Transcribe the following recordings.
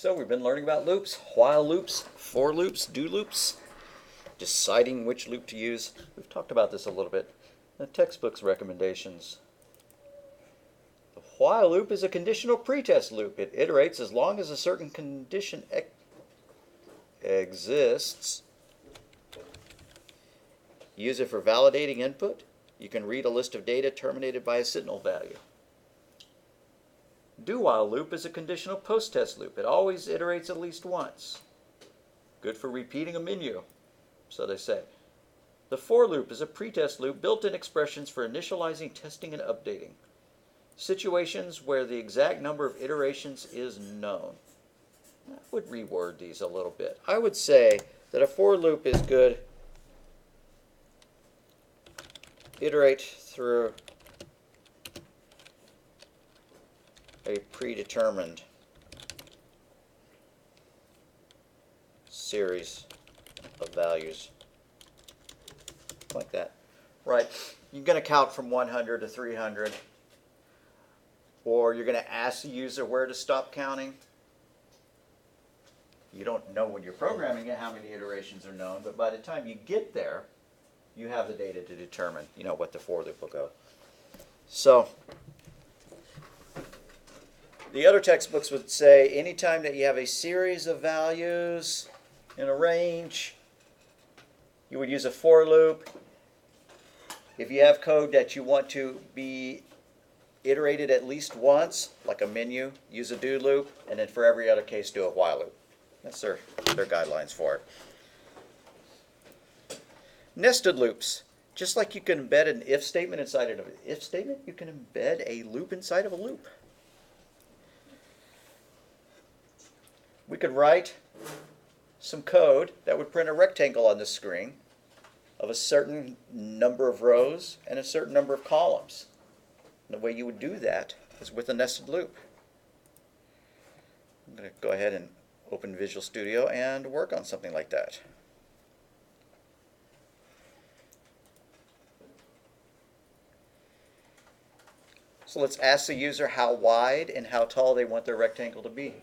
So we've been learning about loops, while loops, for loops, do loops, deciding which loop to use. We've talked about this a little bit. The textbook's recommendations. The while loop is a conditional pretest loop. It iterates as long as a certain condition exists. Use it for validating input. You can read a list of data terminated by a signal value. Do-while loop is a conditional post-test loop. It always iterates at least once. Good for repeating a menu, so they say. The for loop is a pretest loop, built-in expressions for initializing, testing, and updating. Situations where the exact number of iterations is known. I would reword these a little bit. I would say that a for loop is good. Iterate through a predetermined series of values. Like that. Right. You're going to count from 100 to 300. Or you're going to ask the user where to stop counting. You don't know when you're programming it how many iterations are known, but by the time you get there, you have the data to determine, what the for loop will go. So the other textbooks would say anytime that you have a series of values in a range, you would use a for loop. If you have code that you want to be iterated at least once, like a menu, use a do loop, and then for every other case, do a while loop. That's their guidelines for it. Nested loops. Just like you can embed an if statement inside of an if statement, you can embed a loop inside of a loop. We could write some code that would print a rectangle on the screen of a certain number of rows and a certain number of columns. And the way you would do that is with a nested loop. I'm going to go ahead and open Visual Studio and work on something like that. So let's ask the user how wide and how tall they want their rectangle to be.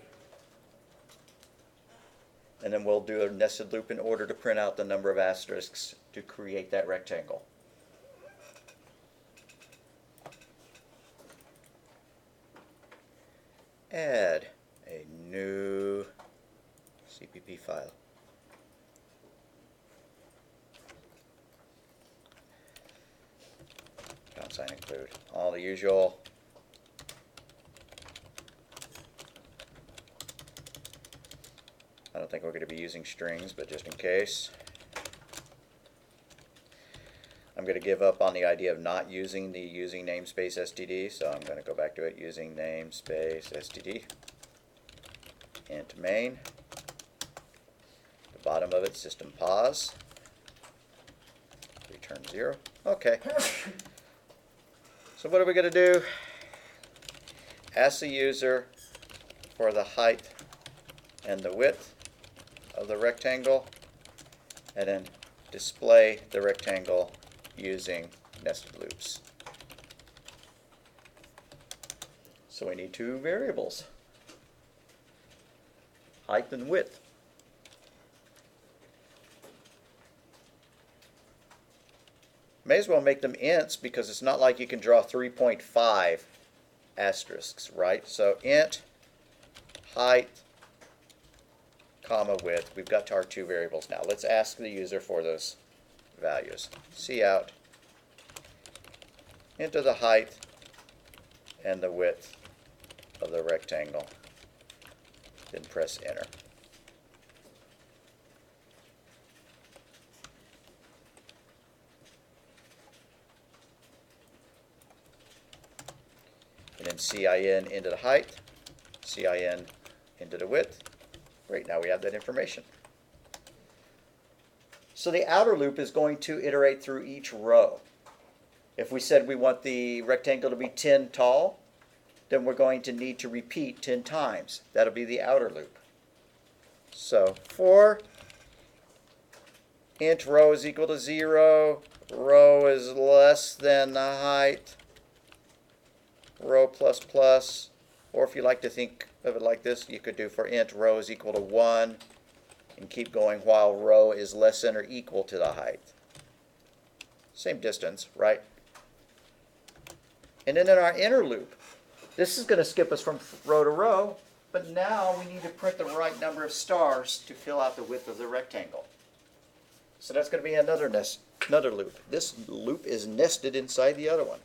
And then we'll do a nested loop in order to print out the number of asterisks to create that rectangle. Add a new CPP file. Pound sign include. All the usual. I don't think we're going to be using strings, but just in case. I'm going to give up on the idea of not using the using namespace std, so I'm going to go back to it using namespace std. Int main. The bottom of it, system pause. Return 0. Okay. So what are we going to do? Ask the user for the height and the width of the rectangle, and then display the rectangle using nested loops. So we need two variables, height and width. May as well make them ints because it's not like you can draw 3.5 asterisks, right? So int height comma width. We've got our two variables now. Let's ask the user for those values. Cout, enter the height and the width of the rectangle, then press enter. And then CIN into the height, CIN into the width. Great, now we have that information. So the outer loop is going to iterate through each row. If we said we want the rectangle to be 10 tall, then we're going to need to repeat 10 times. That'll be the outer loop. So for int row is equal to 0, row is less than the height, row plus plus, Or if you like to think of it like this, you could do for int row is equal to 1 and keep going while row is less than or equal to the height. Same distance, right? And then in our inner loop, this is going to skip us from row to row, but now we need to print the right number of stars to fill out the width of the rectangle. So that's going to be another loop. This loop is nested inside the other one.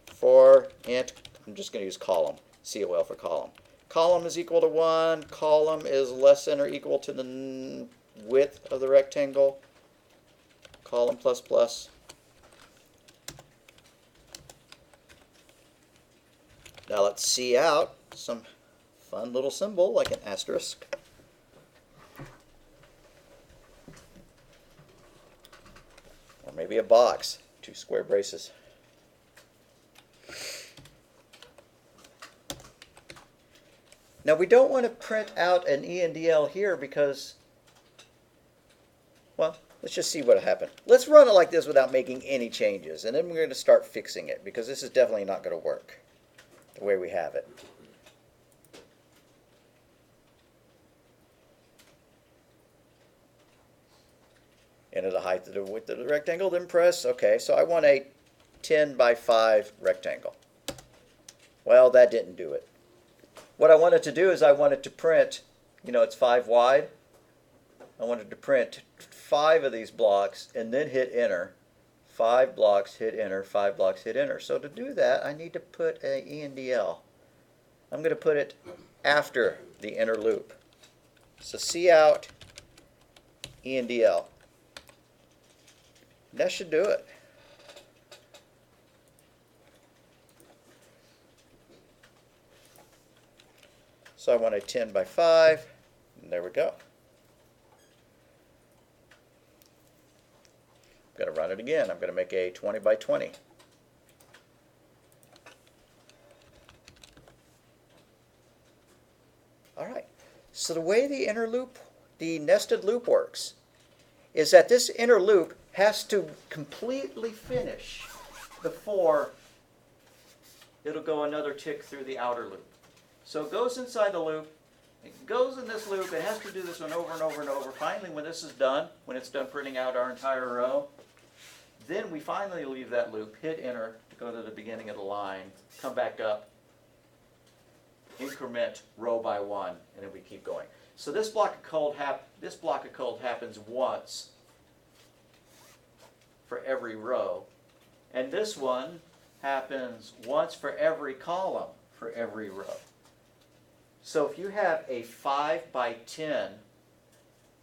For int, I'm just going to use column, COL for column. Column is equal to 1, column is less than or equal to the width of the rectangle, column plus plus. Now let's see out some fun little symbol like an asterisk. Or maybe a box, 2 square braces. Now we don't want to print out an ENDL here because, well, let's just see what happened. Let's run it like this without making any changes, and then we're going to start fixing it because this is definitely not going to work the way we have it. Enter the height of the width of the rectangle, then press. Okay, so I want a 10 by 5 rectangle. Well, that didn't do it. What I wanted to do is I wanted to print, it's 5 wide. I wanted to print 5 of these blocks and then hit enter. 5 blocks, hit enter, 5 blocks, hit enter. So to do that, I need to put an ENDL. I'm going to put it after the inner loop. So cout ENDL. That should do it. So I want a 10 by 5, and there we go. I'm going to run it again. I'm going to make a 20 by 20. All right. So the way the inner loop, the nested loop works, is that this inner loop has to completely finish before it'll go another tick through the outer loop. So it goes inside the loop, it goes in this loop, it has to do this one over and over and over. Finally, when this is done, when it's done printing out our entire row, then we finally leave that loop, hit enter to go to the beginning of the line, come back up, increment row by 1, and then we keep going. So this block of code happens once for every row, and this one happens once for every column for every row. So if you have a 5 by 10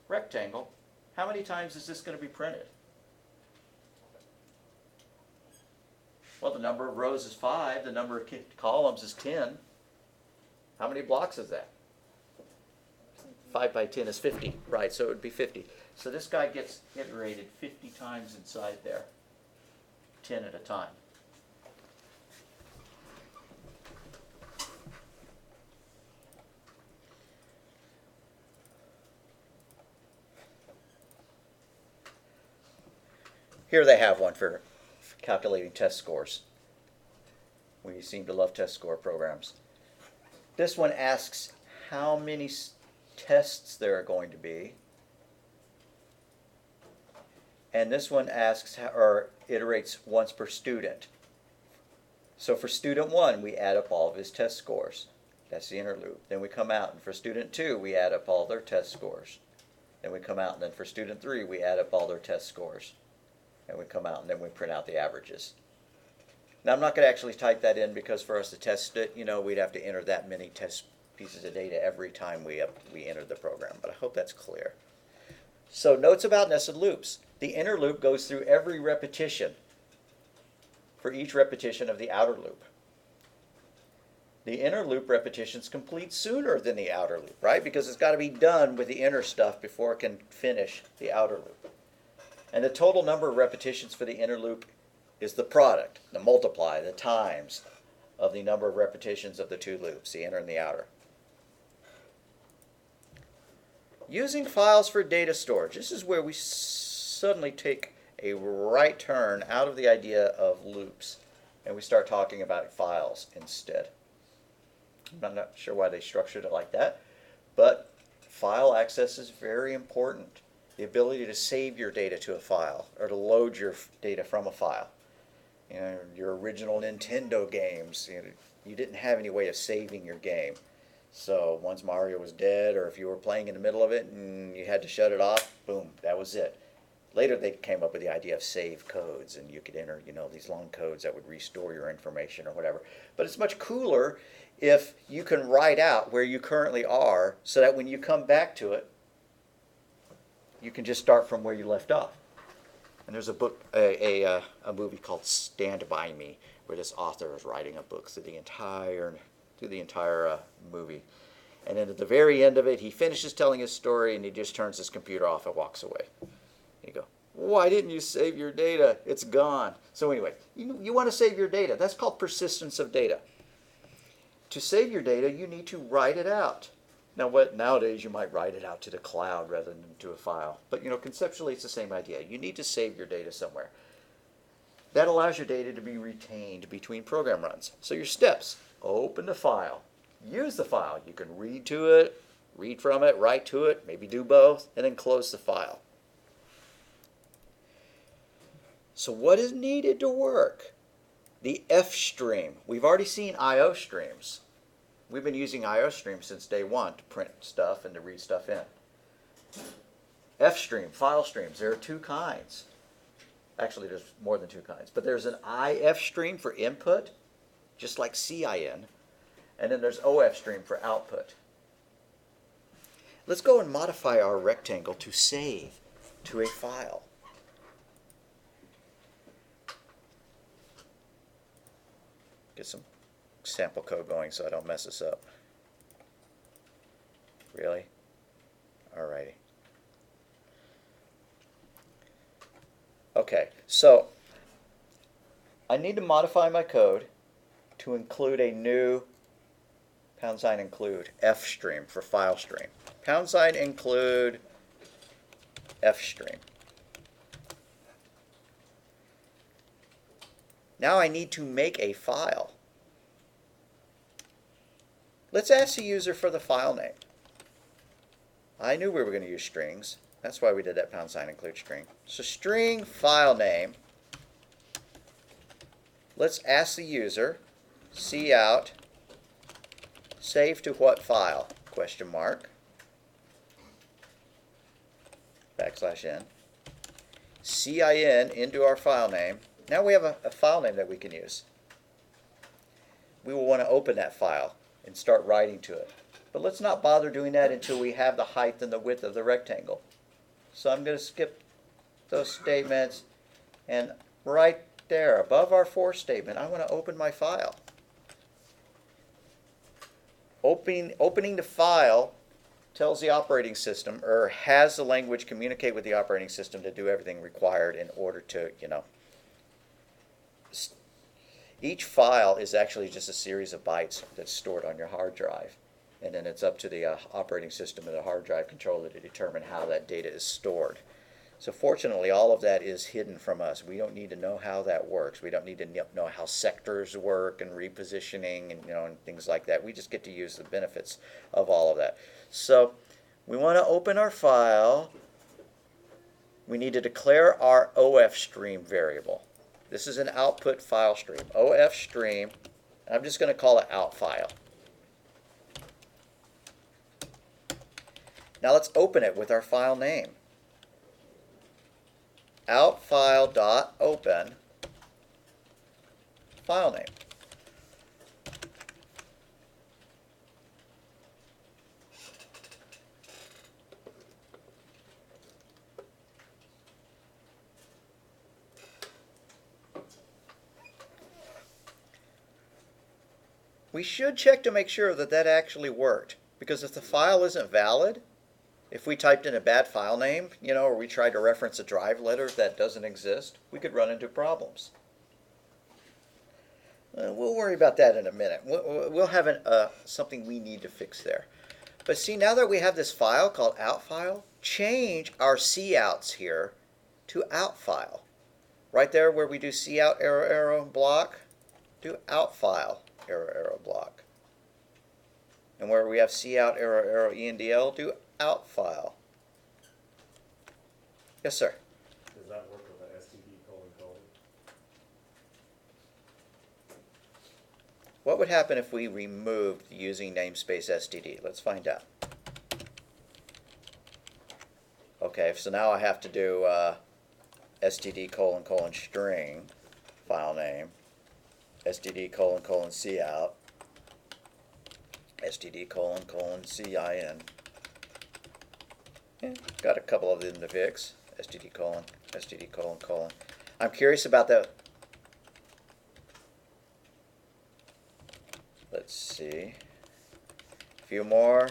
rectangle, how many times is this going to be printed? Well, the number of rows is 5, the number of columns is 10. How many blocks is that? 5 by 10 is 50, right, so it would be 50. So this guy gets iterated 50 times inside there, 10 at a time. Here they have one for calculating test scores. We seem to love test score programs. This one asks how many tests there are going to be. And this one asks, or iterates once per student. So for student 1, we add up all of his test scores. That's the inner loop. Then we come out, and for student 2, we add up all their test scores. Then we come out, and then for student 3, we add up all their test scores. And we come out, and then we print out the averages. Now I'm not going to actually type that in because for us to test it, we'd have to enter that many test pieces of data every time we enter the program. But I hope that's clear. So notes about nested loops. The inner loop goes through every repetition for each repetition of the outer loop. The inner loop repetitions complete sooner than the outer loop, right? Because it's got to be done with the inner stuff before it can finish the outer loop. And the total number of repetitions for the inner loop is the product, the multiply, the times of the number of repetitions of the two loops, the inner and the outer. Using files for data storage. This is where we suddenly take a right turn out of the idea of loops and we start talking about files instead. I'm not sure why they structured it like that. But file access is very important. The ability to save your data to a file or to load your data from a file. You know, your original Nintendo games, you didn't have any way of saving your game. So once Mario was dead, or if you were playing in the middle of it and you had to shut it off, boom, that was it. Later they came up with the idea of save codes, and you could enter, these long codes that would restore your information or whatever. But it's much cooler if you can write out where you currently are so that when you come back to it, you can just start from where you left off. And there's a book, a movie called Stand By Me, where this author is writing a book through the entire movie. And then at the very end of it, he finishes telling his story, and he just turns his computer off and walks away. You go, why didn't you save your data? It's gone. So anyway, you want to save your data. That's called persistence of data. To save your data, you need to write it out. Now, nowadays you might write it out to the cloud rather than to a file. But conceptually it's the same idea. You need to save your data somewhere. That allows your data to be retained between program runs. So your steps: open the file, use the file. You can read to it, read from it, write to it, maybe do both, and then close the file. So what is needed to work? The F stream. We've already seen I/O streams. We've been using I/O streams since day one to print stuff and to read stuff in. F stream, file streams, there are two kinds. Actually, there's more than two kinds. But there's an IF stream for input, just like CIN. And then there's OF stream for output. Let's go and modify our rectangle to save to a file. Get some sample code going so I don't mess this up. Really? Alrighty. Okay, so I need to modify my code to include a new #include F stream for file stream. #include F stream. Now I need to make a file. Let's ask the user for the file name. I knew we were going to use strings. That's why we did that #include string. So string file name. Let's ask the user, cout, save to what file? Question mark. \n. CIN into our file name. Now we have a file name that we can use. We will want to open that file and start writing to it. But let's not bother doing that until we have the height and the width of the rectangle. So I'm going to skip those statements, and right there above our for statement, I want to open my file. Opening the file tells the operating system, or has the language communicate with the operating system to do everything required in order to, each file is actually just a series of bytes that's stored on your hard drive. And then it's up to the operating system and the hard drive controller to determine how that data is stored. So fortunately, all of that is hidden from us. We don't need to know how that works. We don't need to know how sectors work and repositioning and, and things like that. We just get to use the benefits of all of that. So we want to open our file. We need to declare our OF stream variable. This is an output file stream. OF stream. I'm just going to call it out file. Now let's open it with our file name. Outfile.open file name. We should check to make sure that that actually worked, because if the file isn't valid, if we typed in a bad file name, or we tried to reference a drive letter that doesn't exist, we could run into problems. We'll worry about that in a minute. We'll have something we need to fix there. But see, now that we have this file called outfile, change our couts here to outfile. Right there where we do cout arrow arrow block, do outfile arrow arrow block. And where we have cout arrow arrow ENDL, do out file. Yes, sir. Does that work with an STD::? What would happen if we removed the using namespace STD? Let's find out. Okay, so now I have to do STD::string file name, STD::cout, STD::cin. Yeah, got a couple of them to fix. STD::. I'm curious about that. Let's see. Few more.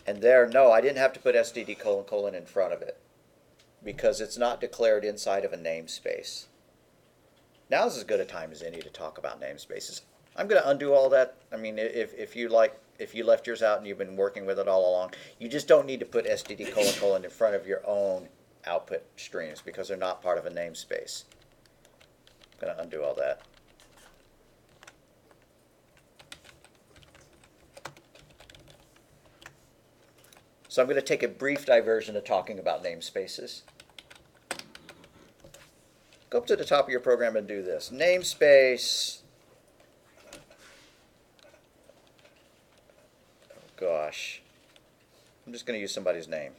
And there, no, I didn't have to put STD::, in front of it because it's not declared inside of a namespace. Now's as good a time as any to talk about namespaces. I'm going to undo all that. I mean, if you left yours out and you've been working with it all along, you just don't need to put STD::, in front of your own output streams because they're not part of a namespace. I'm going to undo all that. So I'm going to take a brief diversion to talking about namespaces. Go up to the top of your program and do this. Namespace. Oh gosh. I'm just going to use somebody's name.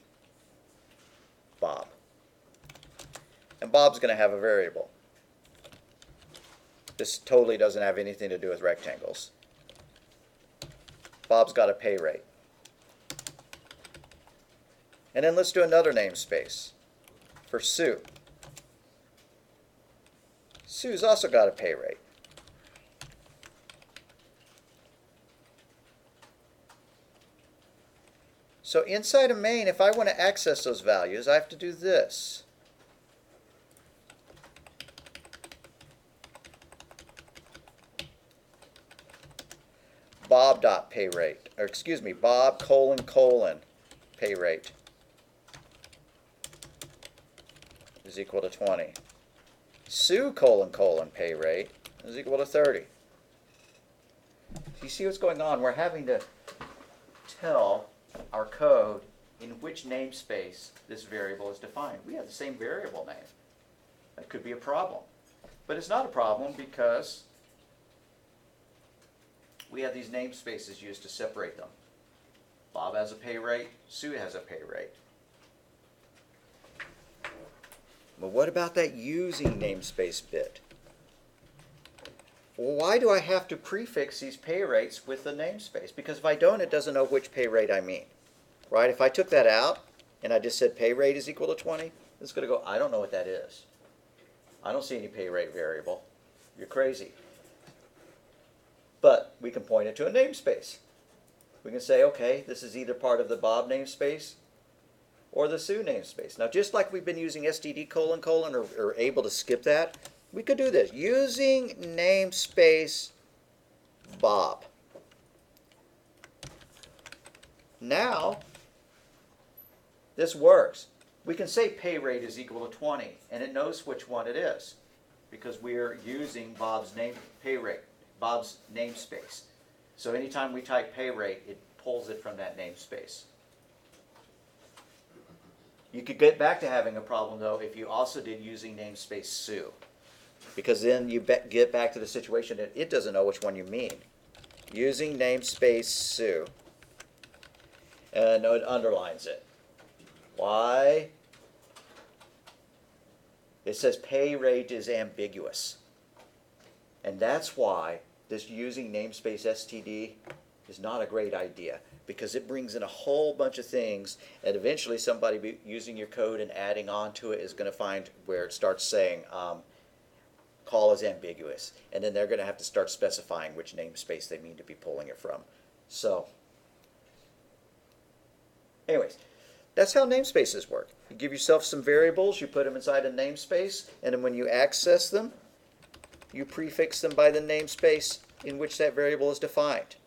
Bob. And Bob's going to have a variable. This totally doesn't have anything to do with rectangles. Bob's got a pay rate. And then let's do another namespace for Sue. Sue's also got a pay rate. So inside of main, if I want to access those values, I have to do this. Bob.payrate, or excuse me, Bob : pay rate is equal to 20. Sue : pay rate is equal to 30. You see what's going on? We're having to tell our code in which namespace this variable is defined. We have the same variable name. That could be a problem. But it's not a problem because we have these namespaces used to separate them. Bob has a pay rate, Sue has a pay rate. But what about that using namespace bit? Well, why do I have to prefix these pay rates with the namespace? Because if I don't, it doesn't know which pay rate I mean. Right? If I took that out and I just said pay rate is equal to 20, it's going to go, I don't know what that is. I don't see any pay rate variable. You're crazy. But we can point it to a namespace. We can say, okay, this is either part of the Bob namespace or the Sue namespace. Now, just like we've been using STD::, or able to skip that, we could do this. Using namespace Bob. Now, this works. We can say pay rate is equal to 20, and it knows which one it is because we're using Bob's pay rate, Bob's namespace. So anytime we type pay rate, it pulls it from that namespace. You could get back to having a problem, though, if you also did using namespace Sue, because then you get back to the situation that it doesn't know which one you mean. Using namespace Sue, and it underlines it. Why? It says pay rate is ambiguous. And that's why this using namespace STD is not a great idea, because it brings in a whole bunch of things, and eventually somebody using your code and adding on to it is going to find where it starts saying call is ambiguous, and then they're going to have to start specifying which namespace they mean to be pulling it from. So anyways, that's how namespaces work. You give yourself some variables, you put them inside a namespace, and then when you access them, you prefix them by the namespace in which that variable is defined.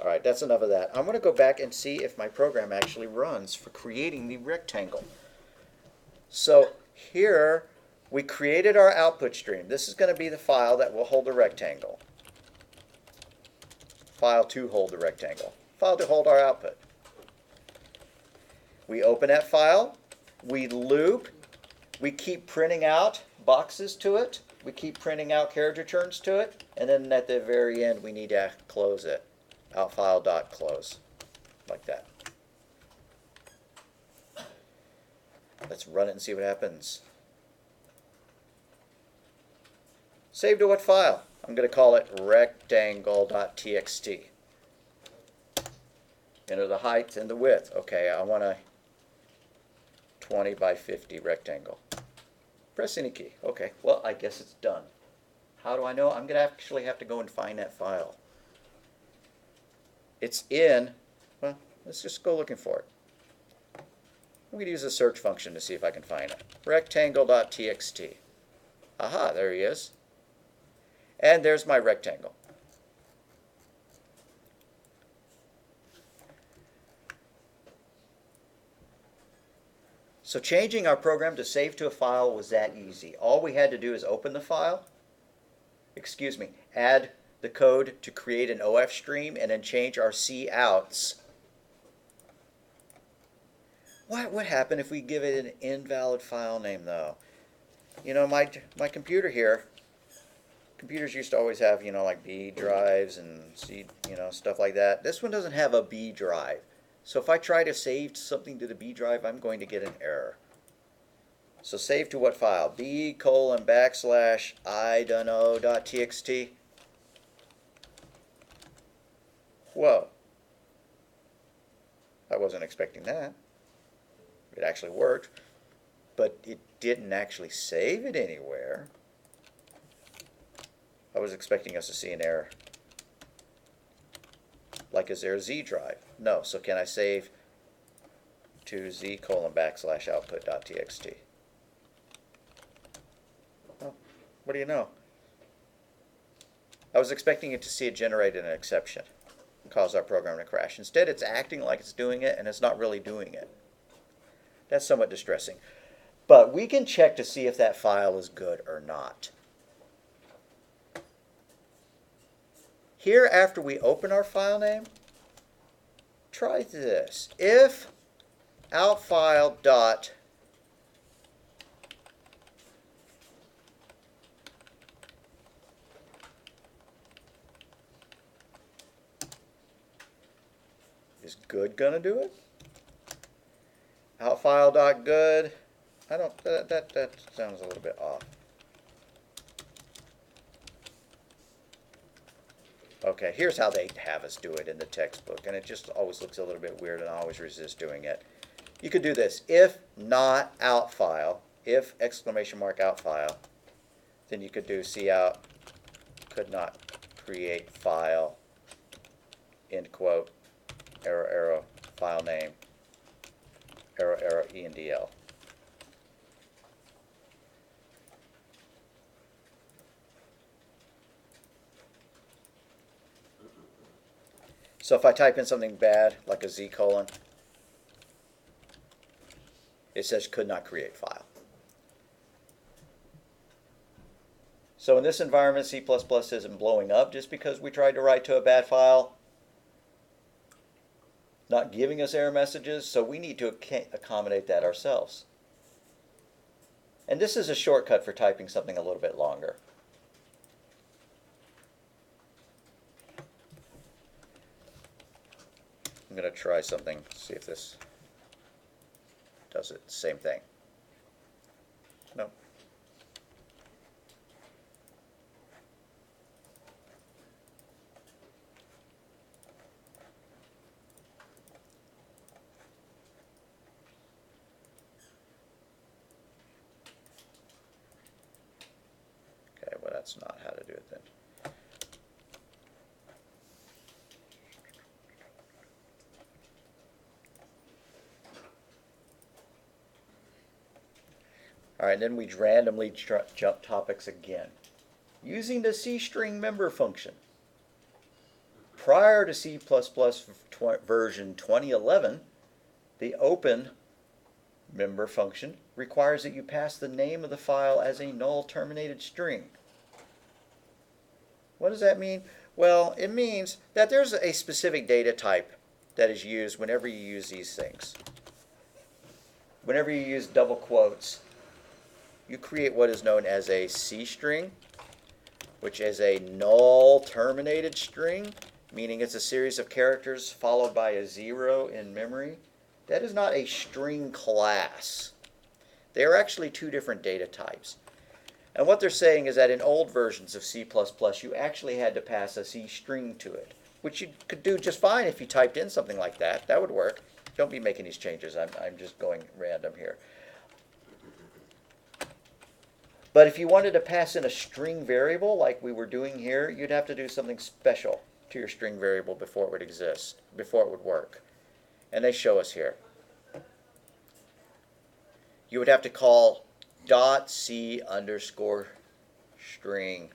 All right, that's enough of that. I'm going to go back and see if my program actually runs for creating the rectangle. So here we created our output stream. This is going to be the file that will hold the rectangle. File to hold the rectangle. File to hold our output. We open that file. We loop. We keep printing out boxes to it. We keep printing out carriage returns to it. And then at the very end, we need to close it. Outfile.close. Like that. Let's run it and see what happens. Save to what file? I'm going to call it rectangle.txt. Enter the height and the width. Okay, I want a 20 by 50 rectangle. Press any key. Okay, well, I guess it's done. How do I know? I'm going to actually have to go and find that file. It's in, well, let's just go looking for it. I'm going to use a search function to see if I can find it. Rectangle.txt. Aha, there he is. And there's my rectangle. So changing our program to save to a file was that easy. All we had to do is open the file, add the code to create an OF stream, and then change our couts. What would happen if we give it an invalid file name, though? You know, my computer here, computers used to always have, like B drives and C, stuff like that. This one doesn't have a B drive. So if I try to save something to the B drive, I'm going to get an error. So save to what file? b:\I_.txt. Whoa. I wasn't expecting that. It actually worked, but it didn't actually save it anywhere. I was expecting us to see an error. Like, is there a Z drive? No. So can I save to z:\output.txt? Oh, what do you know? I was expecting it to see it generate an exception and cause our program to crash. Instead, it's acting like it's doing it, and it's not really doing it. That's somewhat distressing. But we can check to see if that file is good or not. Here, after we open our file name, try this. If outfile dot is good gonna do it? Outfile dot good. I don't. That sounds a little bit off. Okay, here's how they have us do it in the textbook, and it just always looks a little bit weird, and I always resist doing it. You could do this. If not outfile, if !outfile, then you could do cout could not create file, end quote, arrow, arrow, file name, arrow, arrow, endl. So if I type in something bad, like a Z:, it says could not create file. So in this environment, C++ isn't blowing up just because we tried to write to a bad file, not giving us error messages, so we need to accommodate that ourselves. And this is a shortcut for typing something a little bit longer. I'm going to try something, see if this does it. Same thing. Nope. Okay, well, that's not how to do it then. All right, then we randomly jump topics again. Using the cstring member function. Prior to C++ version 2011, the open member function requires that you pass the name of the file as a null terminated string. What does that mean? Well, it means that there's a specific data type that is used whenever you use these things. Whenever you use double quotes, you create what is known as a C string, which is a null terminated string, meaning it's a series of characters followed by a 0 in memory. That is not a string class. They are actually two different data types. And what they're saying is that in old versions of C++, you actually had to pass a C string to it, which you could do just fine if you typed in something like that. That would work. Don't be making these changes. I'm just going random here. But if you wanted to pass in a string variable like we were doing here, you'd have to do something special to your string variable before it would exist, before it would work. And they show us here. You would have to call .c underscore string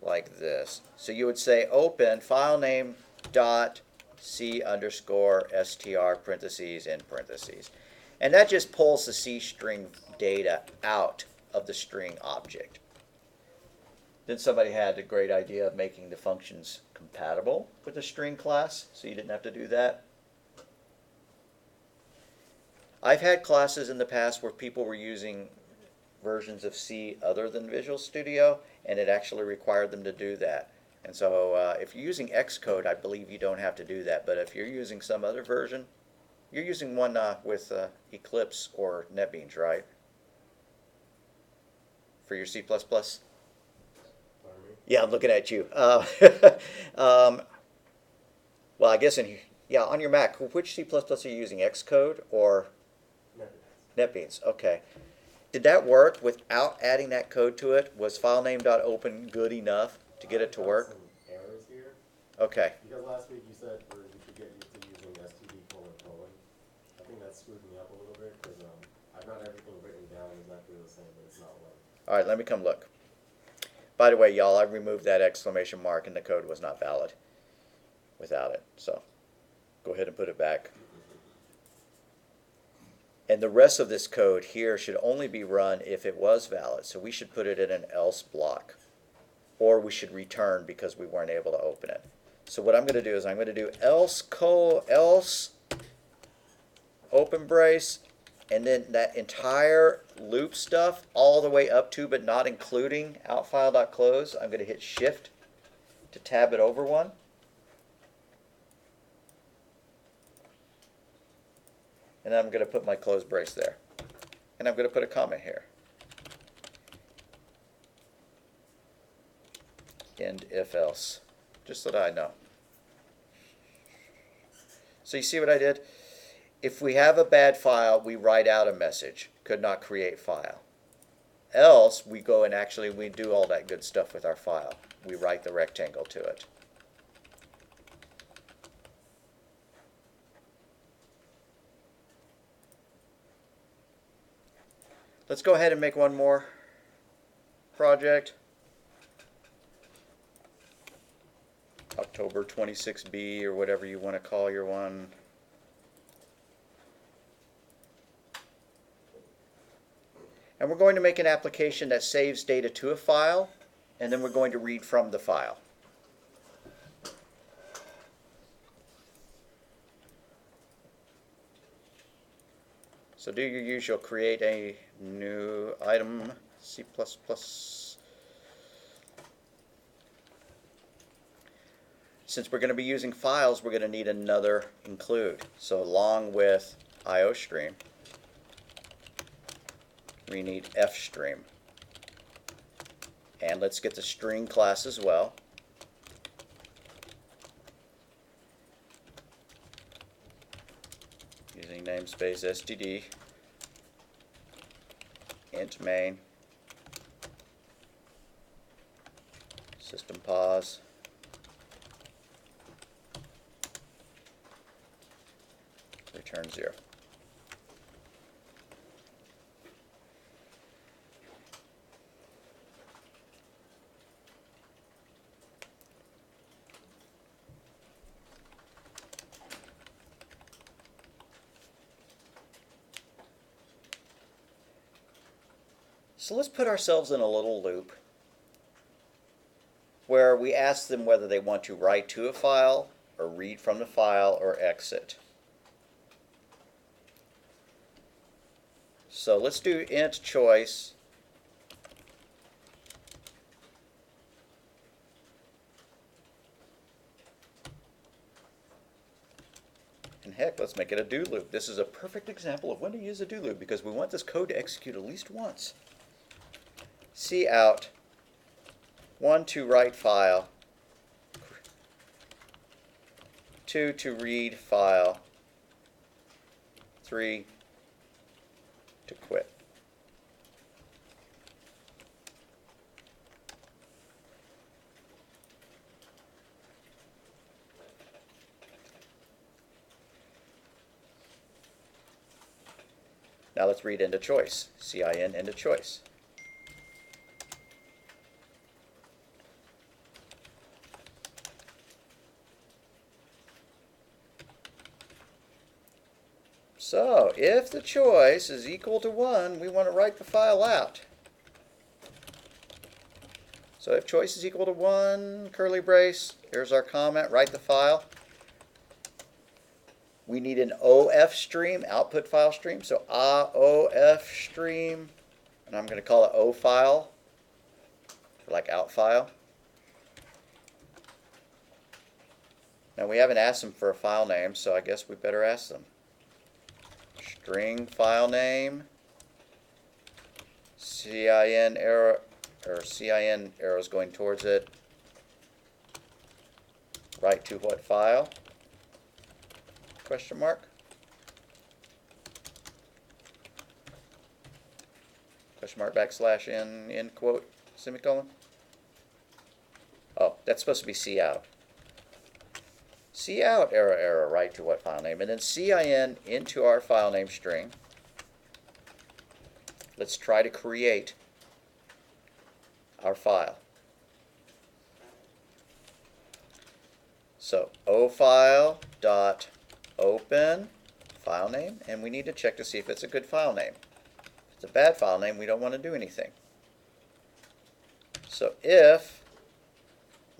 like this. So you would say open file name .c underscore str parentheses in parentheses. And that just pulls the C string data out of the string object. Then somebody had the great idea of making the functions compatible with the string class, so you didn't have to do that. I've had classes in the past where people were using versions of C other than Visual Studio, and it actually required them to do that. And so if you're using Xcode, I believe you don't have to do that. But if you're using some other version, you're using one with Eclipse or NetBeans, right? For your C++? Yeah, I'm looking at you. Well, I guess on your Mac, which C++ are you using, Xcode or NetBeans? Okay. Did that work without adding that code to it? Was filename.open good enough to get it to work? Some errors here. Okay. Because last week you said we should get used to using std::. I think that screwed me up a little bit because I've got everything written down exactly the same, but it's not working. All right, let me come look. By the way, y'all, I removed that exclamation mark and the code was not valid without it. So go ahead and put it back. And the rest of this code here should only be run if it was valid. So we should put it in an else block. Or we should return because we weren't able to open it. So what I'm going to do is I'm going to do else open brace, and then that entire loop stuff all the way up to but not including outfile.close. I'm going to hit shift to tab it over one. And I'm going to put my close brace there. And I'm going to put a comment here. End if else. Just so that I know. So you see what I did? If we have a bad file, we write out a message. Could not create file. Else, we go and actually we do all that good stuff with our file. We write the rectangle to it. Let's go ahead and make one more project. October 26B or whatever you want to call your one. And we're going to make an application that saves data to a file, and then we're going to read from the file. So do your usual, create a new item, C++. Since we're going to be using files, we're going to need another include. So along with IOStream, we need fstream. And let's get the string class as well. Using namespace std, int main, system pause, return 0. So let's put ourselves in a little loop where we ask them whether they want to write to a file or read from the file or exit. So let's do int choice. And heck, let's make it a do loop. This is a perfect example of when to use a do loop because we want this code to execute at least once. Cout 1 to write file, 2 to read file, 3 to quit. Now let's read into choice. CIN into choice. So if the choice is equal to 1, we want to write the file out. So if choice is equal to 1, curly brace, here's our comment, write the file. We need an OF stream, output file stream. So OF stream, and I'm going to call it O file, like out file. Now we haven't asked them for a file name, so I guess we better ask them. String file name, CIN arrow, or CIN arrows going towards it. Write to what file? Question mark. Question mark backslash in end quote semicolon. Oh, that's supposed to be cout. Cout arrow arrow write to what file name, and then CIN into our file name string. Let's try to create our file. So ofile dot open file name, and we need to check to see if it's a good file name. If it's a bad file name, we don't want to do anything. So if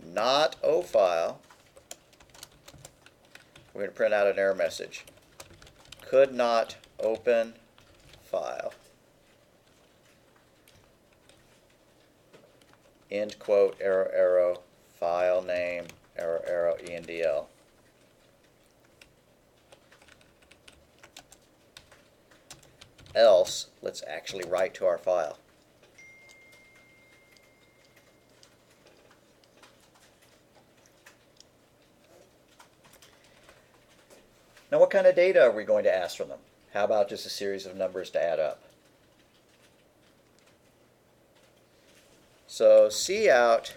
not ofile, we're going to print out an error message. Could not open file. End quote, arrow, arrow, file name, arrow, arrow, ENDL. Else, let's actually write to our file. Now what kind of data are we going to ask from them? How about just a series of numbers to add up? So cout,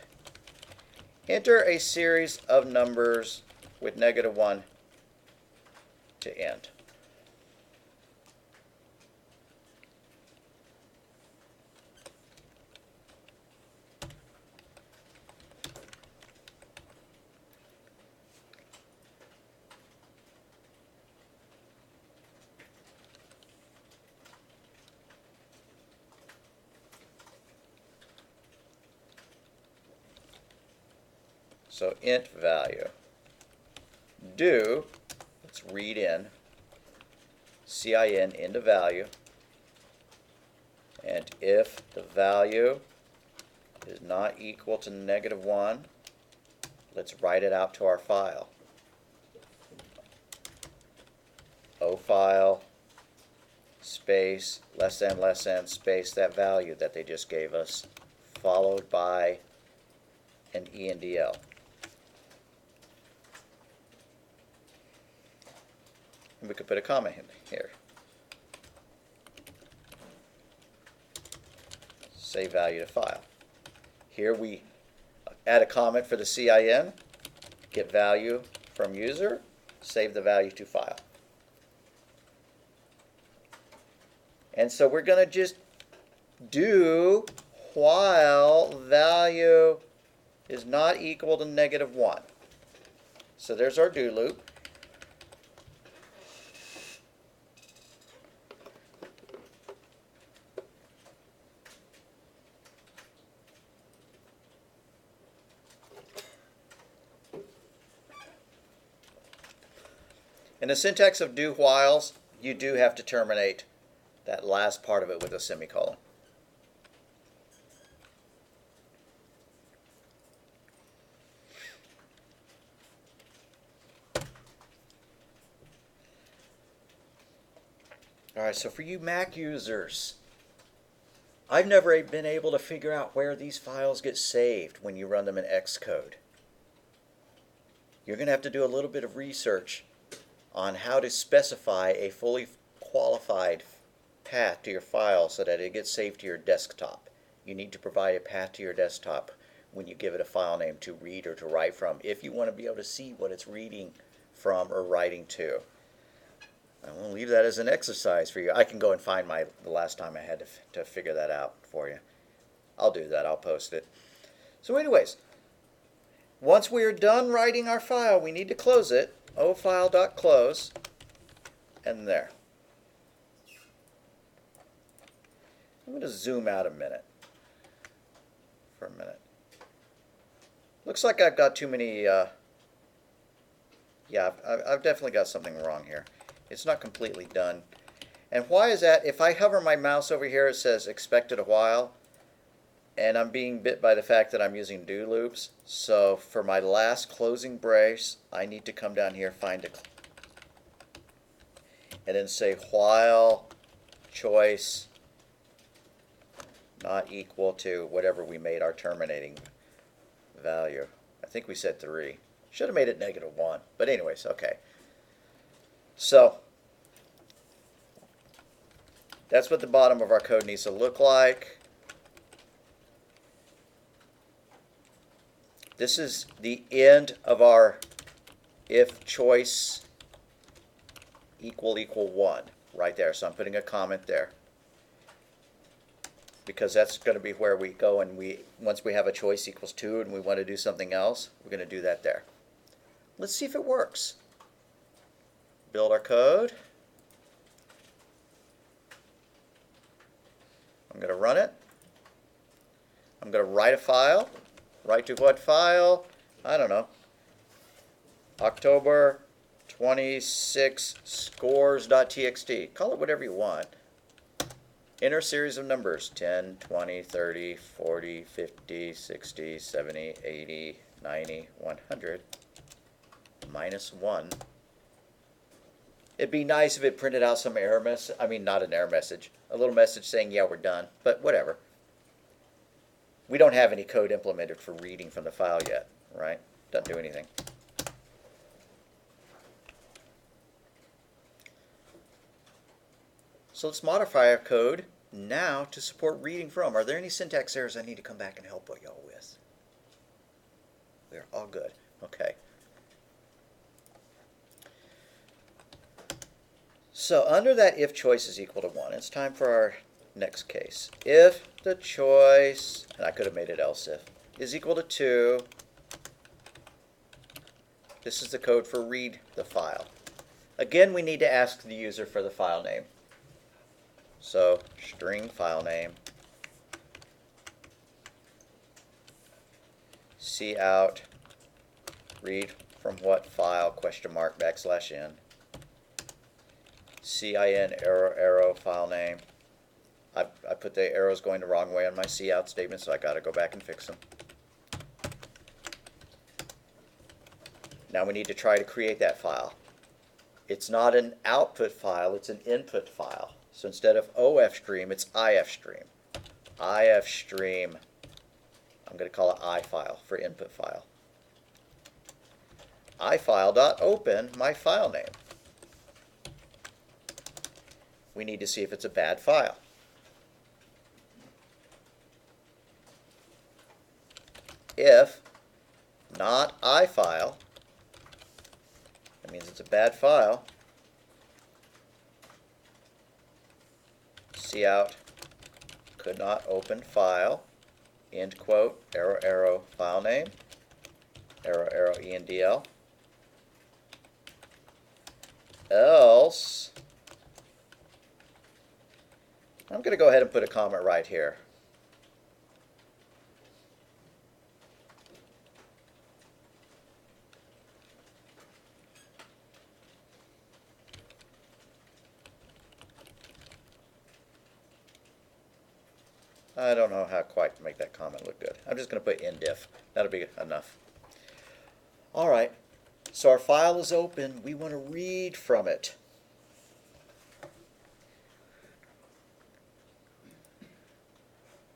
enter a series of numbers with -1 to end. So int value. Do, let's read in, CIN into value, and if the value is not equal to -1, let's write it out to our file. O file space less than space that value that they just gave us, followed by an ENDL. And we could put a comma in here. Save value to file. Here we add a comment for the CIN, get value from user, save the value to file. And so we're going to just do while value is not equal to -1. So there's our do loop. In the syntax of do whiles, you do have to terminate that last part of it with a semicolon. All right, so for you Mac users, I've never been able to figure out where these files get saved when you run them in Xcode. You're going to have to do a little bit of research on how to specify a fully qualified path to your file so that it gets saved to your desktop. You need to provide a path to your desktop when you give it a file name to read or to write from if you want to be able to see what it's reading from or writing to. I'm going to leave that as an exercise for you. I can go and find the last time I had to figure that out for you. I'll do that. I'll post it. So anyways, once we are done writing our file, we need to close it. ofile.close, and there. I'm going to zoom out a minute. For a minute. Looks like I've got too many, yeah, I've definitely got something wrong here. It's not completely done. And why is that? If I hover my mouse over here, it says expected a while. And I'm being bit by the fact that I'm using do loops. So for my last closing brace, I need to come down here, find a, and then say while choice not equal to whatever we made our terminating value. I think we said 3. Should have made it -1. But anyways, okay. So that's what the bottom of our code needs to look like. This is the end of our if choice equal 1 right there. So I'm putting a comment there because that's going to be where we go, and once we have a choice equals 2 and we want to do something else, we're going to do that there. Let's see if it works. Build our code. I'm going to run it. I'm going to write a file. Write to what file? I don't know. October 26 scores.txt. Call it whatever you want. Enter series of numbers 10, 20, 30, 40, 50, 60, 70, 80, 90, 100, -1. It'd be nice if it printed out some error message. I mean, not an error message. A little message saying, yeah, we're done. But whatever. We don't have any code implemented for reading from the file yet, right? Doesn't do anything. So let's modify our code now to support reading from. Are there any syntax errors I need to come back and help y'all with? We're all good. Okay. So under that if choice is equal to 1, it's time for our next case. If the choice, and I could have made it else if, is equal to 2, this is the code for read the file. Again, we need to ask the user for the file name. So string file name, cout, read from what file, $?n, cin arrow file name. I put the arrows going the wrong way on my cout statement, so I got to go back and fix them. Now we need to try to create that file. It's not an output file, it's an input file. So instead of OF stream, it's IF stream. IF stream, I'm going to call it I file for input file. ifile.open my file name. We need to see if it's a bad file. If not ifile, that means it's a bad file. Cout could not open file, end quote, arrow arrow file name, arrow arrow endl. Else, I'm going to go ahead and put a comment right here. I don't know how quite to make that comment look good. I'm just going to put indiff. That'll be enough. All right, so our file is open. We want to read from it.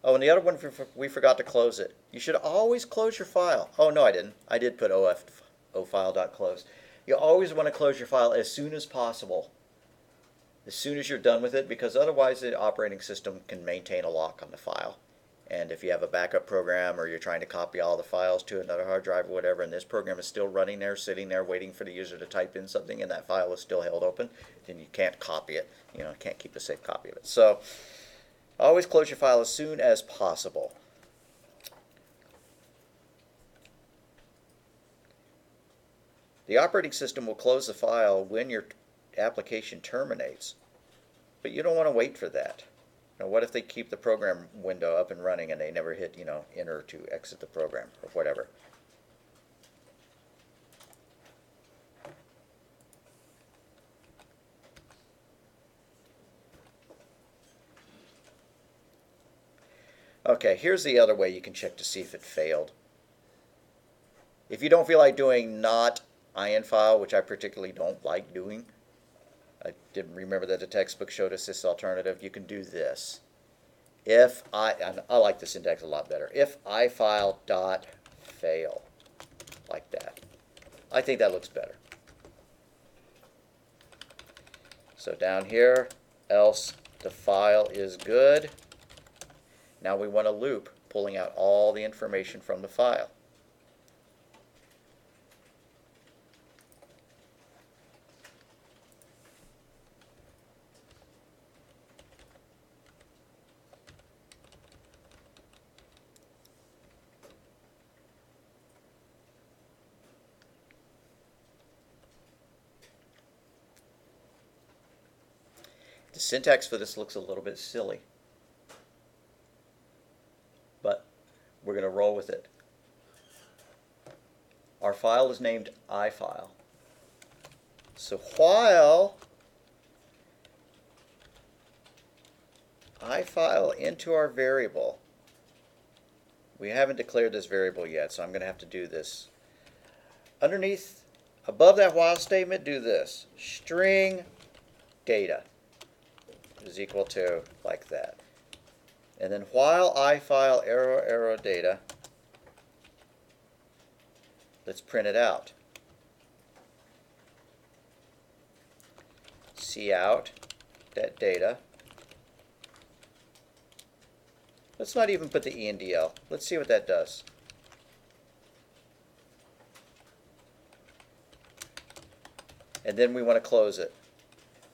Oh, and the other one, we forgot to close it. You should always close your file. Oh, no, I didn't. I did put ofile.close. You always want to close your file as soon as possible, as soon as you're done with it, because otherwise the operating system can maintain a lock on the file. And if you have a backup program or you're trying to copy all the files to another hard drive or whatever, and this program is still running there, sitting there, waiting for the user to type in something, and that file is still held open, then you can't copy it. You know, can't keep a safe copy of it. So always close your file as soon as possible. The operating system will close the file when your application terminates, but you don't want to wait for that. Now, what if they keep the program window up and running and they never hit, enter to exit the program or whatever? Okay, here's the other way you can check to see if it failed. If you don't feel like doing not IN file, which I particularly don't like doing, I didn't remember that the textbook showed us this alternative, you can do this. And I like the syntax a lot better. If ifile.fail, like that. I think that looks better. So down here, else the file is good. Now we want a loop pulling out all the information from the file. The syntax for this looks a little bit silly, but we're going to roll with it. Our file is named ifile. So while I file into our variable, we haven't declared this variable yet, so I'm going to have to do this. Underneath, above that while statement, do this. String data is equal to like that. And then while ifile arrow data, let's print it out. Cout that data. Let's not even put the ENDL. Let's see what that does. And then we want to close it.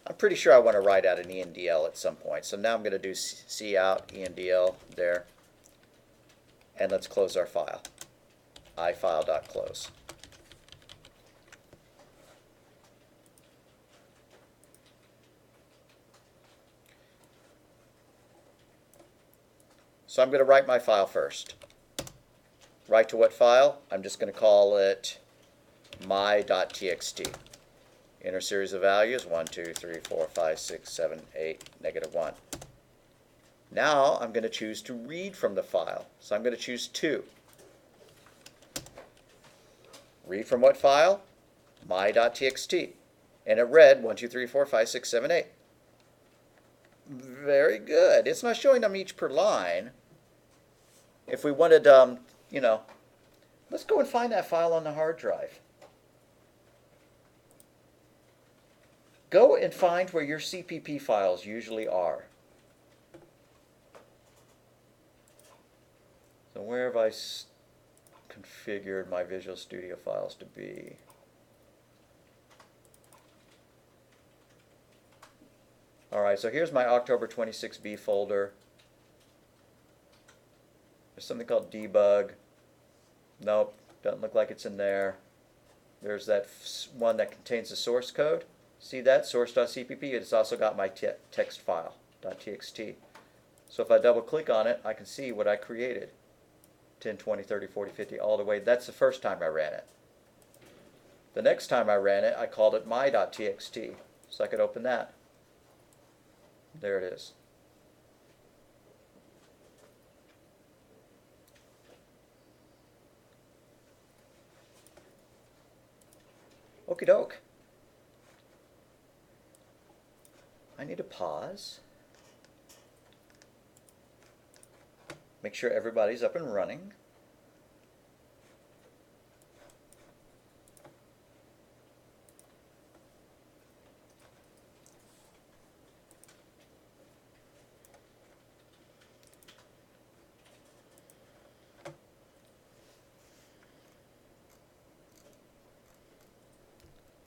I'm pretty sure I want to write out an ENDL at some point. So now I'm going to do cout ENDL there. And let's close our file. ifile.close. So I'm going to write my file first. Write to what file? I'm just going to call it my.txt. Enter series of values 1, 2, 3, 4, 5, 6, 7, 8, -1. Now I'm going to choose to read from the file. So I'm going to choose 2. Read from what file? My.txt. And it read 1, 2, 3, 4, 5, 6, 7, 8. Very good. It's not showing them each per line. If we wanted, let's go and find that file on the hard drive. Go and find where your CPP files usually are. So where have I configured my Visual Studio files to be? Alright, so here's my October 26B folder. There's something called debug. Nope, doesn't look like it's in there. There's that one that contains the source code. See that? Source.cpp. It's also got my text file, .txt. So if I double click on it, I can see what I created. 10, 20, 30, 40, 50, all the way. That's the first time I ran it. The next time I ran it, I called it my.txt. So I could open that. There it is. Okie doke. I need to pause. Make sure everybody's up and running.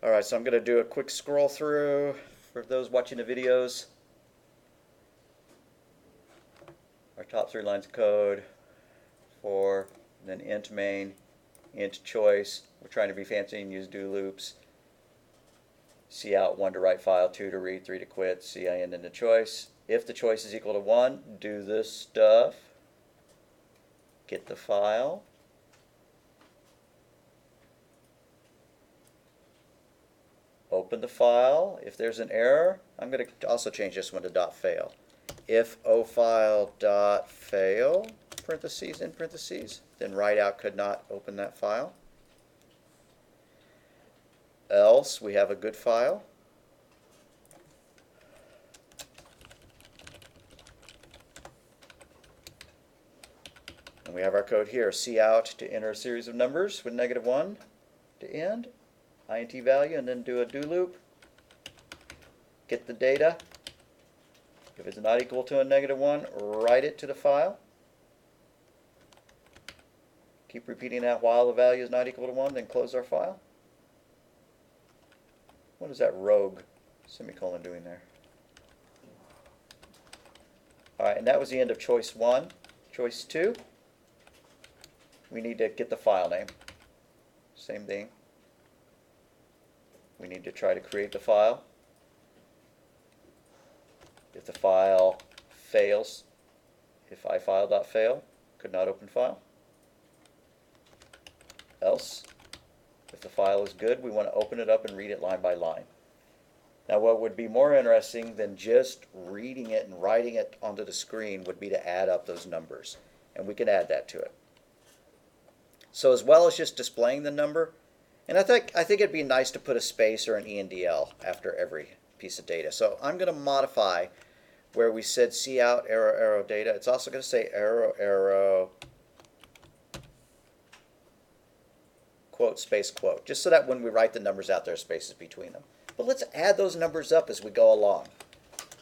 Alright, so I'm going to do a quick scroll through for those watching the videos. Our top 3 lines of code, for, then int main, int choice. We're trying to be fancy and use do loops. Cout 1 to write file, 2 to read, 3 to quit, cin into choice. If the choice is equal to 1, do this stuff. Get the file. Open the file. If there's an error, I'm going to also change this one to .fail. If ofile.fail, parentheses in parentheses, then writeout could not open that file. Else, we have a good file. And we have our code here. Cout to enter a series of numbers with -1 to end. Int value, and then do a do loop. Get the data. If it's not equal to a -1, write it to the file. Keep repeating that while the value is not equal to 1, then close our file. What is that rogue semicolon doing there? Alright, and that was the end of choice 1. Choice 2, we need to get the file name. Same thing. We need to try to create the file. If the file fails, if ifile.fail, could not open file. Else, if the file is good, we want to open it up and read it line by line. Now what would be more interesting than just reading it and writing it onto the screen would be to add up those numbers. And we can add that to it. So as well as just displaying the number, and I think it'd be nice to put a space or an ENDL after every piece of data. So I'm going to modify where we said cout arrow arrow data. It's also going to say arrow arrow quote space quote, just so that when we write the numbers out, there are spaces between them. But let's add those numbers up as we go along.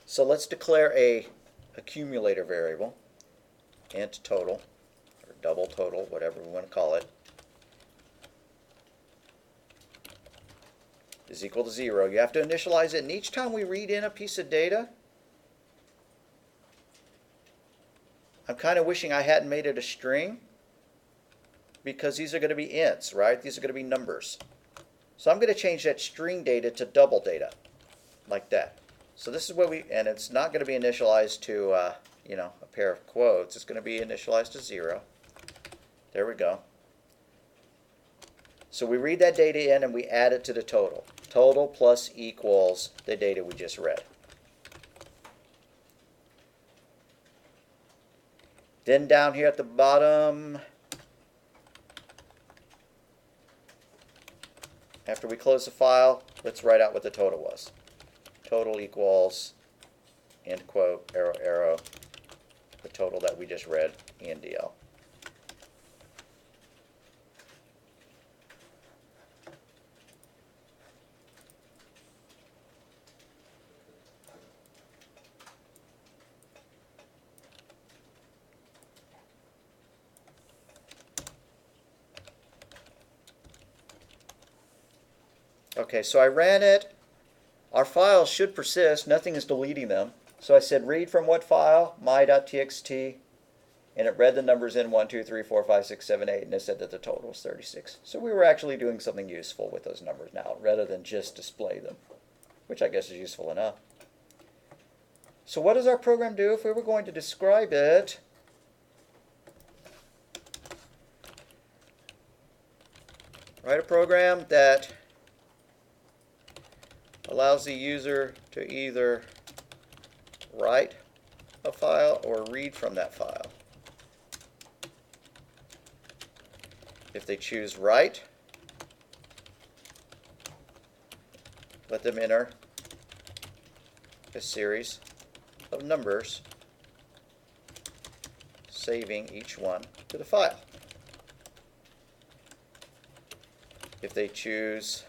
So let's declare a accumulator variable, int total, or double total, whatever we want to call it, is equal to 0. You have to initialize it, and each time we read in a piece of data, I'm kind of wishing I hadn't made it a string, because these are going to be ints, right? These are going to be numbers. So I'm going to change that string data to double data, like that. So this is what and it's not going to be initialized to, a pair of quotes. It's going to be initialized to 0. There we go. So we read that data in and we add it to the total. Total plus equals the data we just read. Then down here at the bottom, after we close the file, let's write out what the total was. Total equals, end quote, arrow, arrow, the total that we just read, ENDL. Okay, so I ran it. Our files should persist. Nothing is deleting them. So I said read from what file? my.txt. And it read the numbers in 1, 2, 3, 4, 5, 6, 7, 8. And it said that the total was 36. So we were actually doing something useful with those numbers now, rather than just display them, which I guess is useful enough. So what does our program do if we were going to describe it? Write a program that allows the user to either write a file or read from that file. If they choose write, let them enter a series of numbers, saving each one to the file. If they choose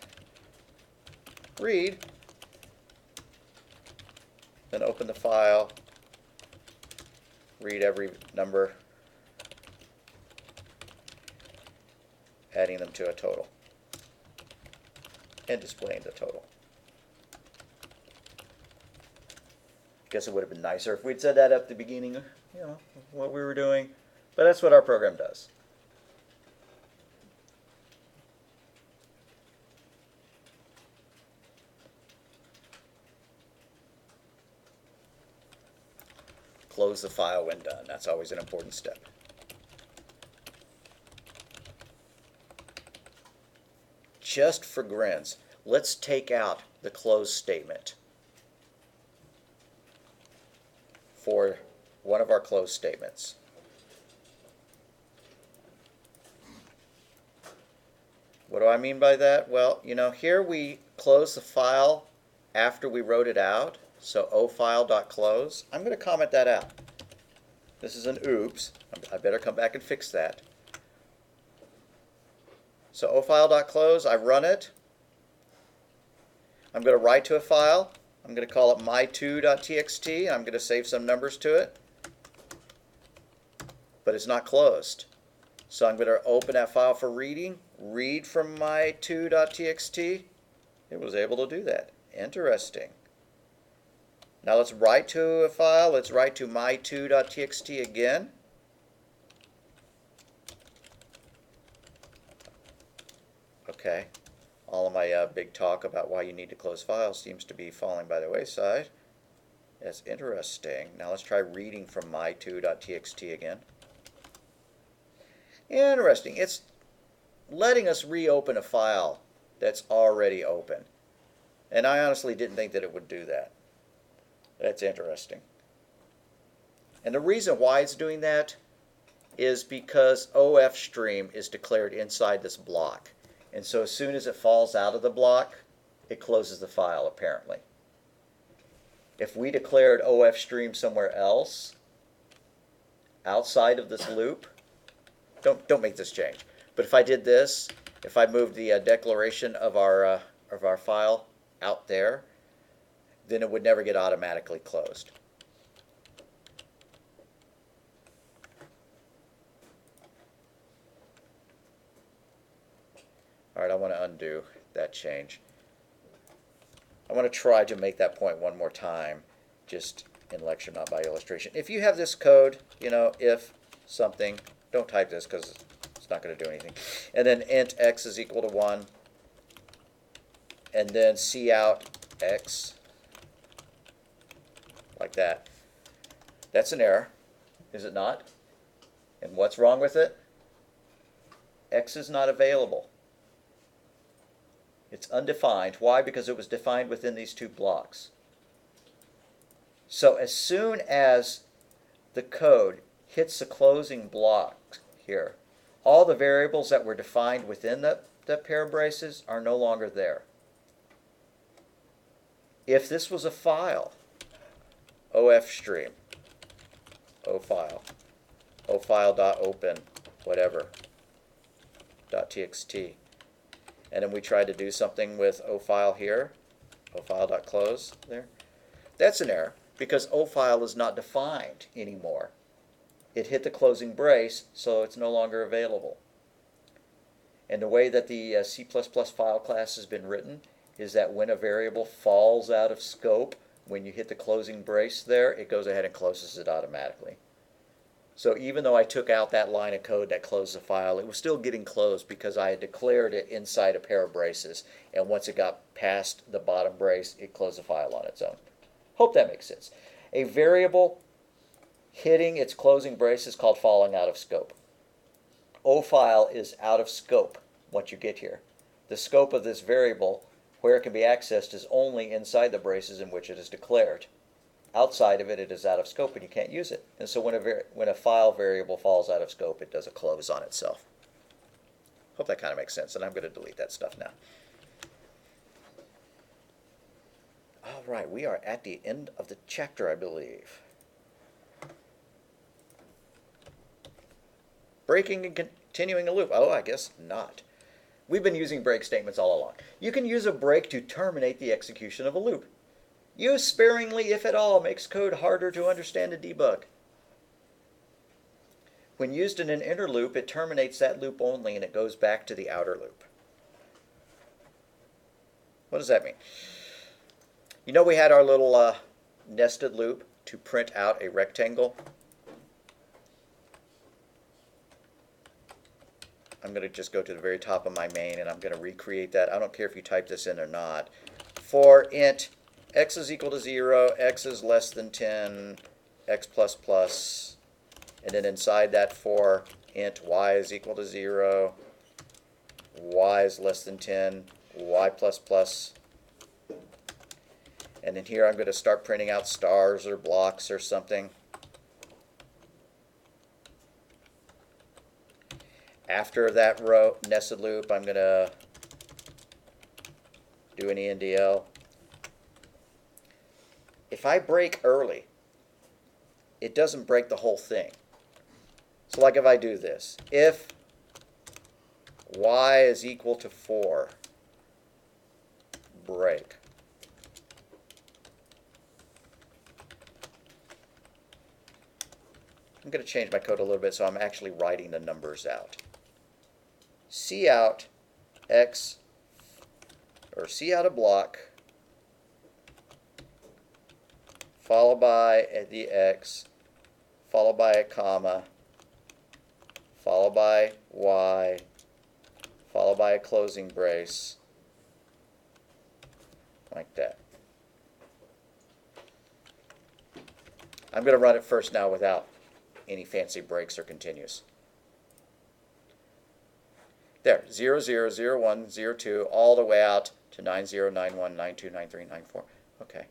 read, then open the file, read every number, adding them to a total, and displaying the total. I guess it would have been nicer if we'd said that at the beginning, you know, what we were doing, but that's what our program does. Close the file when done. That's always an important step. Just for grins, let's take out the close statement for one of our close statements. What do I mean by that? Well, you know, here we close the file after we wrote it out. So ofile.close. I'm going to comment that out. This is an oops. I better come back and fix that. So ofile.close, I run it. I'm going to write to a file. I'm going to call it my2.txt. I'm going to save some numbers to it. But it's not closed. So I'm going to open that file for reading. Read from my2.txt. It was able to do that. Interesting. Now let's write to a file. Let's write to my2.txt again. Okay. All of my big talk about why you need to close files seems to be falling by the wayside. That's interesting. Now let's try reading from my2.txt again. Interesting. It's letting us reopen a file that's already open. And I honestly didn't think that it would do that. That's interesting. And the reason why it's doing that is because OF stream is declared inside this block. And so as soon as it falls out of the block, it closes the file, apparently. If we declared OF stream somewhere else, outside of this loop, don't make this change. But if I did this, if I moved the declaration of our file out there, then it would never get automatically closed. All right, I want to undo that change. I want to try to make that point one more time, just in lecture, not by illustration. If you have this code, you know, if something, don't type this because it's not going to do anything. And then int x is equal to 1, and then cout x, like that. That's an error, is it not? And what's wrong with it? X is not available. It's undefined. Why? Because it was defined within these two blocks. So as soon as the code hits the closing block here, all the variables that were defined within that pair of braces are no longer there. If this was a file, OF stream, ofile, ofile.open, whatever, .txt. And then we tried to do something with ofile here, ofile.close there. That's an error because ofile is not defined anymore. It hit the closing brace, so it's no longer available. And the way that the C++ file class has been written is that when a variable falls out of scope, when you hit the closing brace there, it goes ahead and closes it automatically. So even though I took out that line of code that closed the file, it was still getting closed because I had declared it inside a pair of braces. And once it got past the bottom brace, it closed the file on its own. Hope that makes sense. A variable hitting its closing brace is called falling out of scope. Ofile is out of scope once you get here. The scope of this variable, where it can be accessed, is only inside the braces in which it is declared. Outside of it, it is out of scope and you can't use it. And so when a file variable falls out of scope, it does a close on itself. Hope that kind of makes sense, and I'm going to delete that stuff now. All right, we are at the end of the chapter, I believe. Breaking and continuing a loop. Oh, I guess not. We've been using break statements all along. You can use a break to terminate the execution of a loop. Use sparingly, if at all, makes code harder to understand and debug. When used in an inner loop, it terminates that loop only and it goes back to the outer loop. What does that mean? You know we had our little nested loop to print out a rectangle? I'm going to just go to the very top of my main and I'm going to recreate that. I don't care if you type this in or not. For int x is equal to 0, x is less than 10, x plus plus, and then inside that for int y is equal to 0, y is less than 10, y plus plus. And then here I'm going to start printing out stars or blocks or something. After that row nested loop, I'm going to do an ENDL. If I break early, it doesn't break the whole thing. So like if I do this, if y is equal to 4, break. I'm going to change my code a little bit so I'm actually writing the numbers out. Cout x, or cout a block, followed by the x, followed by a comma, followed by y, followed by a closing brace, like that. I'm going to run it first now without any fancy breaks or continues. There, 0, 0, 0, 1, 0, 2, all the way out to 9, 0, 9, 1, 9, 2, 9, 3, 9, 4. Okay.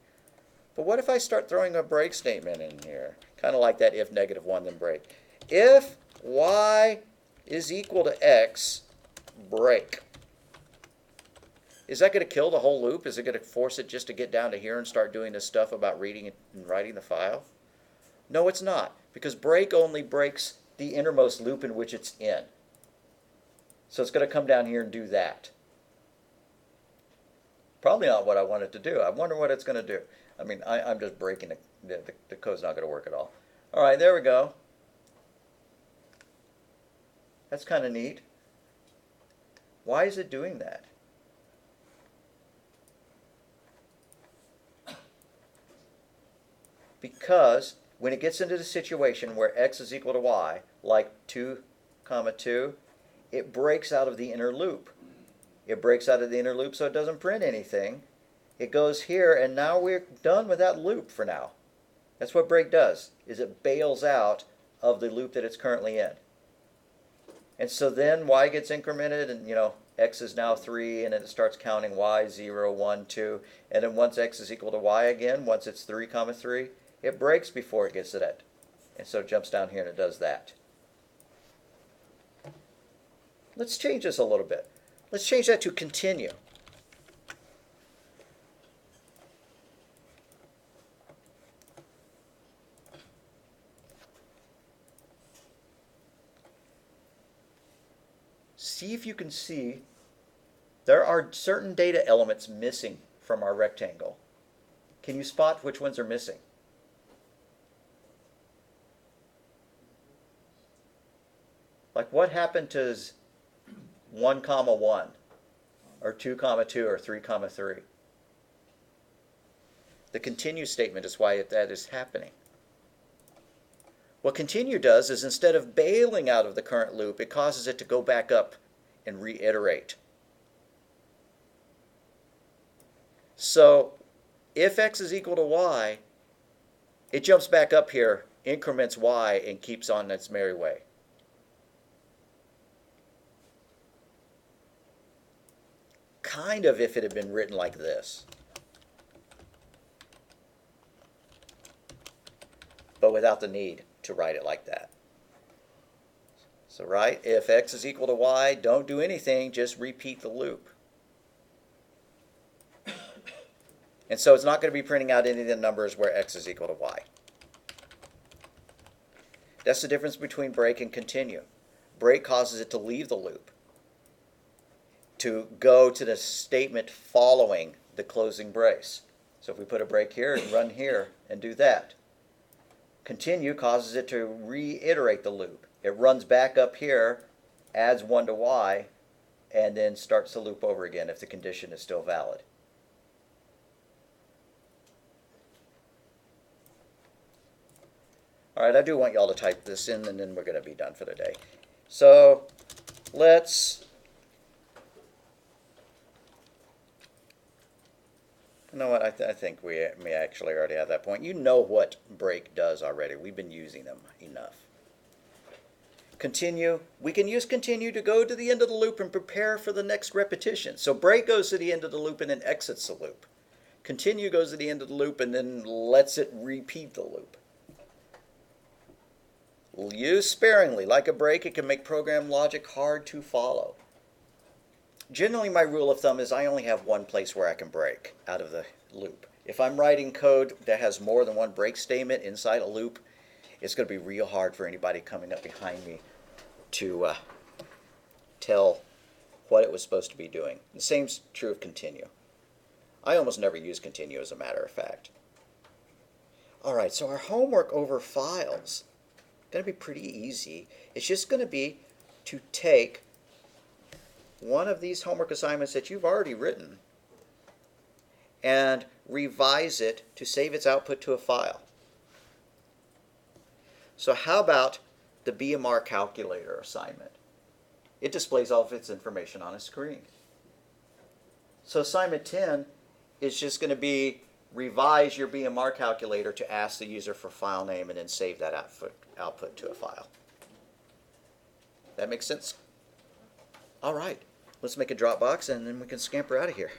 But what if I start throwing a break statement in here? Kind of like that if negative 1, then break. If y is equal to x, break. Is that going to kill the whole loop? Is it going to force it just to get down to here and start doing this stuff about reading and writing the file? No, it's not, because break only breaks the innermost loop in which it's in. So it's going to come down here and do that. Probably not what I want it to do. I wonder what it's going to do. I mean, I'm just breaking it. The code's not going to work at all. All right, there we go. That's kind of neat. Why is it doing that? Because when it gets into the situation where x is equal to y, like 2, 2, it breaks out of the inner loop. It breaks out of the inner loop so it doesn't print anything. It goes here, and now we're done with that loop for now. That's what break does, is it bails out of the loop that it's currently in. And so then y gets incremented, and x is now 3, and then it starts counting y, 0, 1, 2. And then once x is equal to y again, once it's 3, 3, it breaks before it gets to that. And so it jumps down here and it does that. Let's change this a little bit. Let's change that to continue. See if you can see there are certain data elements missing from our rectangle. Can you spot which ones are missing? Like what happened to 1, 1, or 2, 2, or 3, 3? The continue statement is why that is happening. What continue does is instead of bailing out of the current loop, it causes it to go back up and reiterate. So if x is equal to y, it jumps back up here, increments y, and keeps on its merry way. Kind of if it had been written like this. But without the need to write it like that. So right, if x is equal to y, don't do anything, just repeat the loop. And so it's not going to be printing out any of the numbers where x is equal to y. That's the difference between break and continue. Break causes it to leave the loop, to go to the statement following the closing brace. So if we put a break here and run here and do that. Continue causes it to reiterate the loop. It runs back up here, adds 1 to y, and then starts the loop over again if the condition is still valid. All right, I do want y'all to type this in, and then we're going to be done for the day. So let's, you know what, I think we may actually already have that point. You know what break does already. We've been using them enough. Continue, we can use continue to go to the end of the loop and prepare for the next repetition. So break goes to the end of the loop and then exits the loop. Continue goes to the end of the loop and then lets it repeat the loop. Use sparingly. Like a break, it can make program logic hard to follow. Generally, my rule of thumb is I only have one place where I can break out of the loop. If I'm writing code that has more than one break statement inside a loop, it's going to be real hard for anybody coming up behind me to tell what it was supposed to be doing. The same's true of continue. I almost never use continue, as a matter of fact. All right, so our homework over files going to be pretty easy. It's just going to be to take one of these homework assignments that you've already written and revise it to save its output to a file. So how about the BMR calculator assignment? It displays all of its information on a screen. So assignment 10 is just going to be revise your BMR calculator to ask the user for file name and then save that output to a file. That makes sense? All right, let's make a Dropbox and then we can scamper out of here.